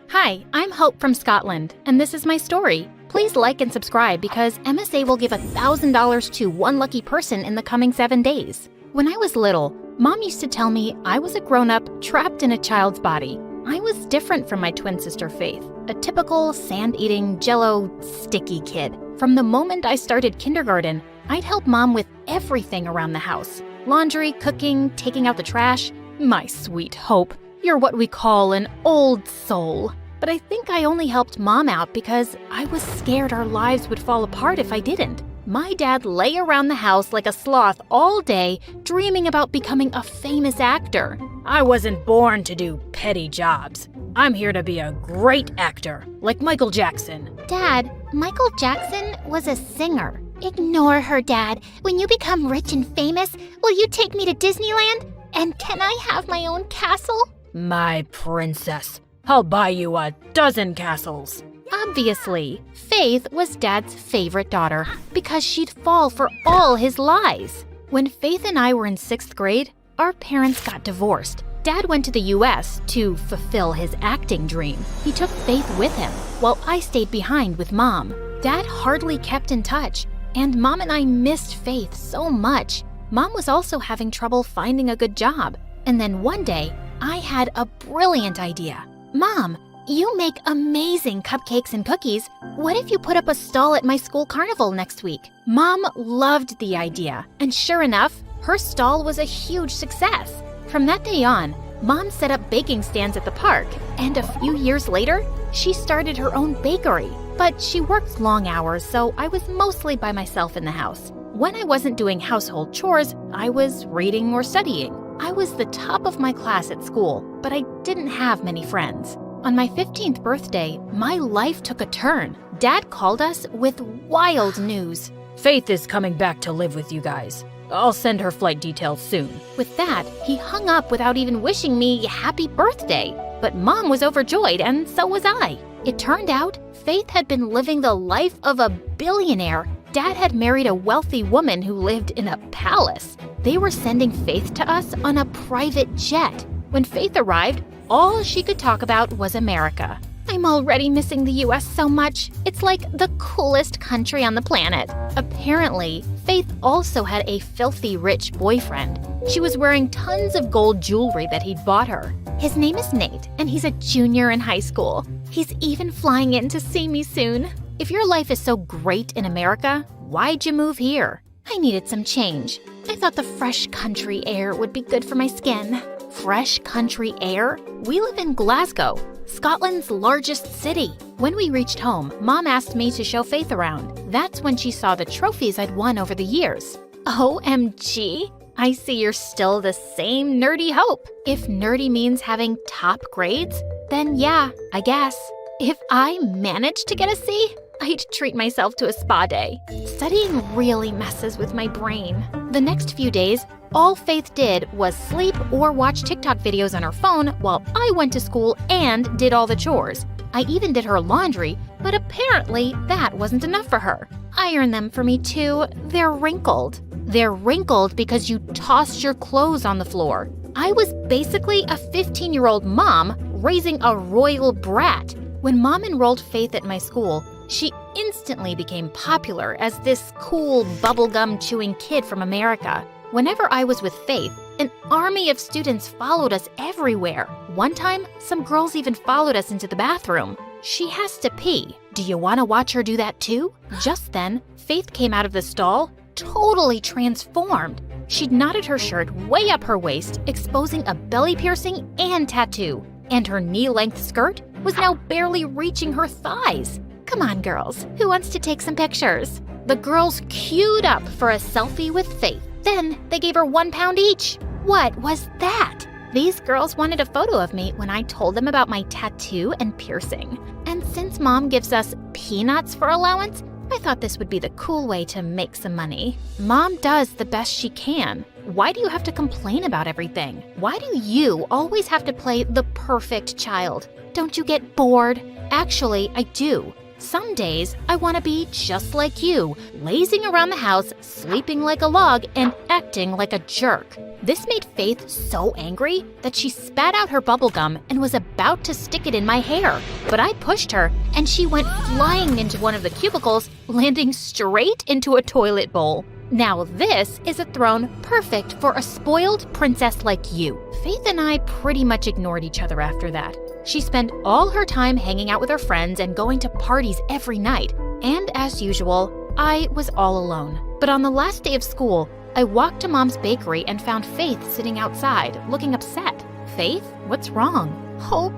Hi, I'm Hope from Scotland, and this is my story. Please like and subscribe because MSA will give $1,000 to one lucky person in the coming 7 days. When I was little, Mom used to tell me I was a grown-up trapped in a child's body. I was different from my twin sister Faith, a typical sand-eating, jello, sticky kid. From the moment I started kindergarten, I'd help Mom with everything around the house. Laundry, cooking, taking out the trash. My sweet Hope, you're what we call an old soul. But I think I only helped Mom out because I was scared our lives would fall apart if I didn't. My dad lay around the house like a sloth all day, dreaming about becoming a famous actor. I wasn't born to do petty jobs. I'm here to be a great actor, like Michael Jackson. Dad, Michael Jackson was a singer. Ignore her, Dad. When you become rich and famous, will you take me to Disneyland? And can I have my own castle? My princess, I'll buy you a dozen castles. Obviously, Faith was Dad's favorite daughter because she'd fall for all his lies. When Faith and I were in 6th grade, our parents got divorced. Dad went to the US to fulfill his acting dream. He took Faith with him, while I stayed behind with Mom. Dad hardly kept in touch, and Mom and I missed Faith so much. Mom was also having trouble finding a good job. And then one day, I had a brilliant idea. Mom, you make amazing cupcakes and cookies. What if you put up a stall at my school carnival next week? Mom loved the idea, and sure enough, her stall was a huge success. From that day on, Mom set up baking stands at the park, and a few years later, she started her own bakery. But she worked long hours, so I was mostly by myself in the house. When I wasn't doing household chores, I was reading or studying. I was the top of my class at school, but I didn't have many friends. On my 15th birthday, my life took a turn. Dad called us with wild news. Faith is coming back to live with you guys. I'll send her flight details soon. With that, he hung up without even wishing me happy birthday. But Mom was overjoyed, and so was I. It turned out Faith had been living the life of a billionaire. Dad had married a wealthy woman who lived in a palace. They were sending Faith to us on a private jet. When Faith arrived, all she could talk about was America. I'm already missing the US so much. It's like the coolest country on the planet. Apparently, Faith also had a filthy rich boyfriend. She was wearing tons of gold jewelry that he'd bought her. His name is Nate, and he's a junior in high school. He's even flying in to see me soon. If your life is so great in America, why'd you move here? I needed some change. I thought the fresh country air would be good for my skin. Fresh country air? We live in Glasgow, Scotland's largest city. When we reached home, Mom asked me to show Faith around. That's when she saw the trophies I'd won over the years. OMG! I see you're still the same nerdy Hope. If nerdy means having top grades, then yeah, I guess. If I managed to get a C, I'd treat myself to a spa day. Studying really messes with my brain. The next few days, all Faith did was sleep or watch TikTok videos on her phone while I went to school and did all the chores. I even did her laundry, but apparently that wasn't enough for her. Iron them for me too. They're wrinkled. They're wrinkled because you tossed your clothes on the floor. I was basically a 15-year-old mom raising a royal brat. When Mom enrolled Faith at my school, she instantly became popular as this cool bubblegum chewing kid from America. Whenever I was with Faith, an army of students followed us everywhere. One time, some girls even followed us into the bathroom. She has to pee. Do you want to watch her do that too? Just then, Faith came out of the stall, totally transformed. She'd knotted her shirt way up her waist, exposing a belly piercing and tattoo. And her knee-length skirt was now barely reaching her thighs. Come on, girls. Who wants to take some pictures? The girls queued up for a selfie with Faith. Then they gave her £1 each. What was that? These girls wanted a photo of me when I told them about my tattoo and piercing. And since Mom gives us peanuts for allowance, I thought this would be the cool way to make some money. Mom does the best she can. Why do you have to complain about everything? Why do you always have to play the perfect child? Don't you get bored? Actually, I do. Some days, I want to be just like you, lazing around the house, sleeping like a log, and acting like a jerk. This made Faith so angry that she spat out her bubble gum and was about to stick it in my hair. But I pushed her, and she went flying into one of the cubicles, landing straight into a toilet bowl. Now this is a throne perfect for a spoiled princess like you. Faith and I pretty much ignored each other after that. She spent all her time hanging out with her friends and going to parties every night. And as usual, I was all alone. But on the last day of school, I walked to Mom's bakery and found Faith sitting outside, looking upset. Faith, what's wrong? Hope,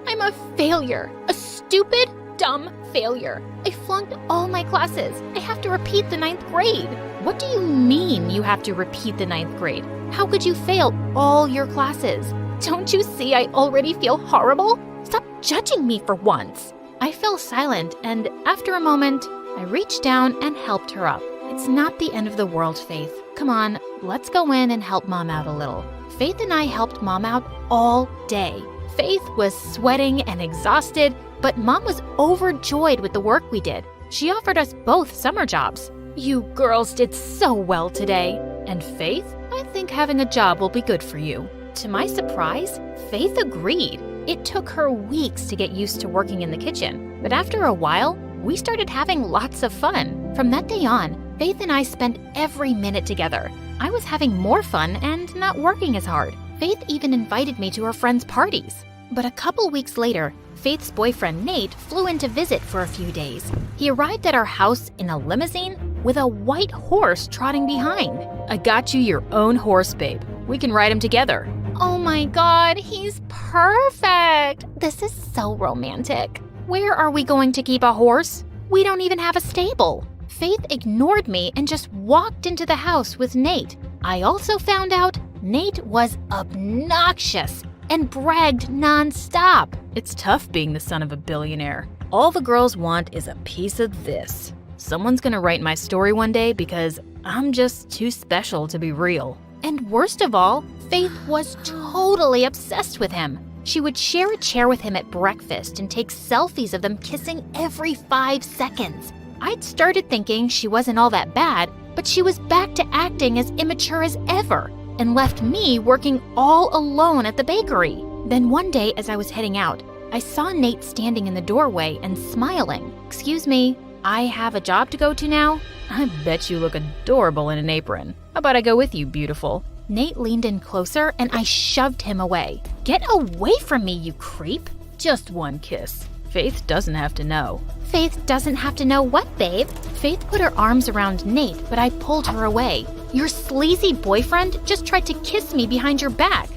I'm a failure. A stupid, dumb failure. I flunked all my classes. I have to repeat the 9th grade. What do you mean you have to repeat the 9th grade? How could you fail all your classes? Don't you see I already feel horrible? Stop judging me for once. I fell silent, and after a moment, I reached down and helped her up. It's not the end of the world, Faith. Come on, let's go in and help Mom out a little. Faith and I helped Mom out all day. Faith was sweating and exhausted, but Mom was overjoyed with the work we did. She offered us both summer jobs. You girls did so well today. And Faith, I think having a job will be good for you. To my surprise, Faith agreed. It took her weeks to get used to working in the kitchen, but after a while, we started having lots of fun. From that day on, Faith and I spent every minute together. I was having more fun and not working as hard. Faith even invited me to her friends' parties. But a couple weeks later, Faith's boyfriend Nate flew in to visit for a few days. He arrived at our house in a limousine with a white horse trotting behind. I got you your own horse, babe. We can ride him together. Oh my God, he's perfect. This is so romantic. Where are we going to keep a horse? We don't even have a stable. Faith ignored me and just walked into the house with Nate. I also found out Nate was obnoxious and bragged nonstop. It's tough being the son of a billionaire. All the girls want is a piece of this. Someone's gonna write my story one day because I'm just too special to be real. And worst of all, Faith was totally obsessed with him. She would share a chair with him at breakfast and take selfies of them kissing every 5 seconds. I'd started thinking she wasn't all that bad, but she was back to acting as immature as ever and left me working all alone at the bakery. Then one day as I was heading out, I saw Nate standing in the doorway and smiling. Excuse me, I have a job to go to now? I bet you look adorable in an apron. How about I go with you, beautiful? Nate leaned in closer and I shoved him away. Get away from me, you creep. Just one kiss. Faith doesn't have to know. Faith doesn't have to know what, babe? Faith put her arms around Nate, but I pulled her away. Your sleazy boyfriend just tried to kiss me behind your back.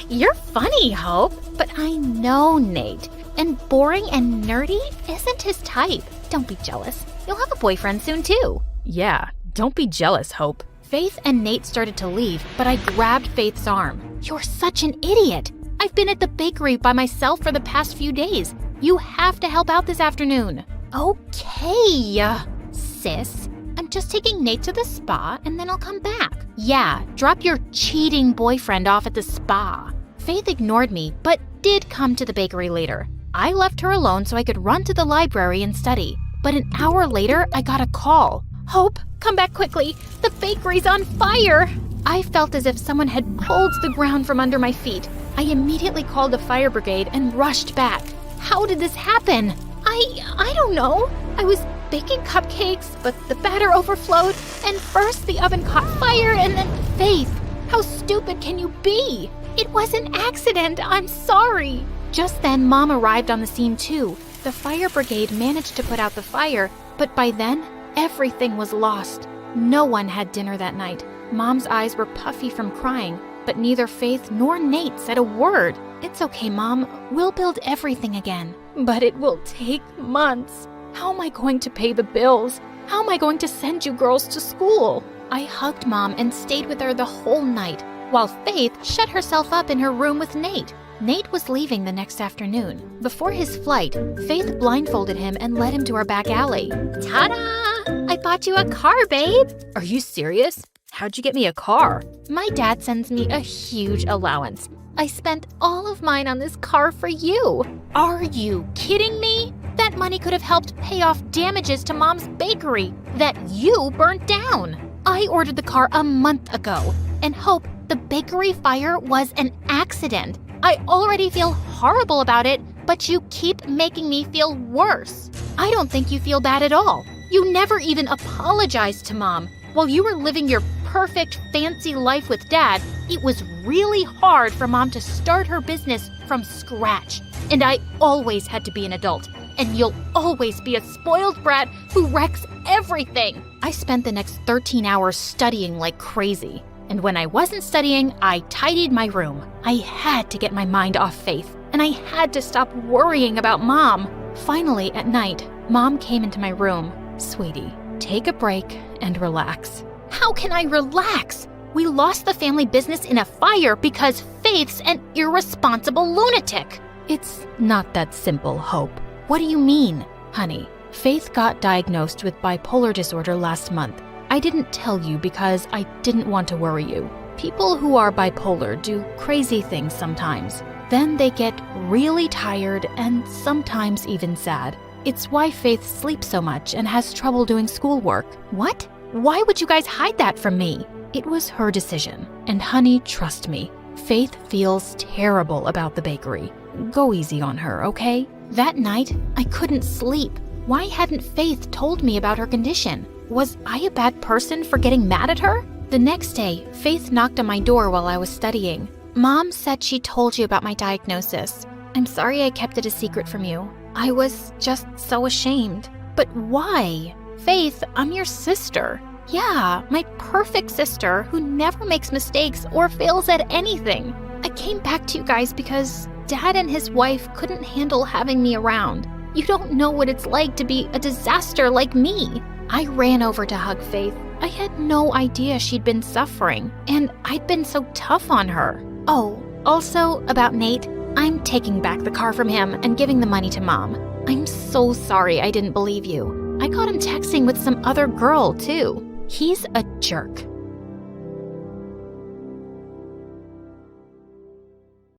You're funny, Hope. But I know Nate, and boring and nerdy isn't his type. Don't be jealous. You'll have a boyfriend soon, too. Yeah, don't be jealous, Hope. Faith and Nate started to leave, but I grabbed Faith's arm. You're such an idiot. I've been at the bakery by myself for the past few days. You have to help out this afternoon. Okay, sis. I'm just taking Nate to the spa and then I'll come back. Yeah, drop your cheating boyfriend off at the spa. Faith ignored me, but did come to the bakery later. I left her alone so I could run to the library and study. But an hour later, I got a call. Hope, come back quickly. The bakery's on fire. I felt as if someone had pulled the ground from under my feet. I immediately called the fire brigade and rushed back. How did this happen? I don't know. I was baking cupcakes, but the batter overflowed, and first the oven caught fire, and then Faith. How stupid can you be? It was an accident. I'm sorry. Just then, Mom arrived on the scene too. The fire brigade managed to put out the fire, but by then, everything was lost. No one had dinner that night. Mom's eyes were puffy from crying, but neither Faith nor Nate said a word. It's okay, Mom. We'll build everything again. But it will take months. How am I going to pay the bills? How am I going to send you girls to school? I hugged Mom and stayed with her the whole night, while Faith shut herself up in her room with Nate. Nate was leaving the next afternoon. Before his flight, Faith blindfolded him and led him to our back alley. Ta-da! I bought you a car, babe. Are you serious? How'd you get me a car? My dad sends me a huge allowance. I spent all of mine on this car for you. Are you kidding me? That money could have helped pay off damages to Mom's bakery that you burnt down. I ordered the car a month ago and hope the bakery fire was an accident. I already feel horrible about it, but you keep making me feel worse. I don't think you feel bad at all. You never even apologized to Mom. While you were living your perfect, fancy life with Dad, it was really hard for Mom to start her business from scratch. And I always had to be an adult. And you'll always be a spoiled brat who wrecks everything. I spent the next 13 hours studying like crazy. And when I wasn't studying, I tidied my room. I had to get my mind off Faith, and I had to stop worrying about Mom. Finally, at night, Mom came into my room. Sweetie, take a break and relax. How can I relax? We lost the family business in a fire because Faith's an irresponsible lunatic. It's not that simple, Hope. What do you mean? Honey, Faith got diagnosed with bipolar disorder last month. I didn't tell you because I didn't want to worry you. People who are bipolar do crazy things sometimes. Then they get really tired and sometimes even sad. It's why Faith sleeps so much and has trouble doing schoolwork. What? Why would you guys hide that from me? It was her decision. And honey, trust me, Faith feels terrible about the bakery. Go easy on her, okay? That night, I couldn't sleep. Why hadn't Faith told me about her condition? Was I a bad person for getting mad at her? The next day, Faith knocked on my door while I was studying. Mom said she told you about my diagnosis. I'm sorry I kept it a secret from you. I was just so ashamed. But why? Faith, I'm your sister. Yeah, my perfect sister who never makes mistakes or fails at anything. I came back to you guys because Dad and his wife couldn't handle having me around. You don't know what it's like to be a disaster like me. I ran over to hug Faith. I had no idea she'd been suffering, and I'd been so tough on her. Oh, also about Nate, I'm taking back the car from him and giving the money to Mom. I'm so sorry I didn't believe you. I caught him texting with some other girl, too. He's a jerk.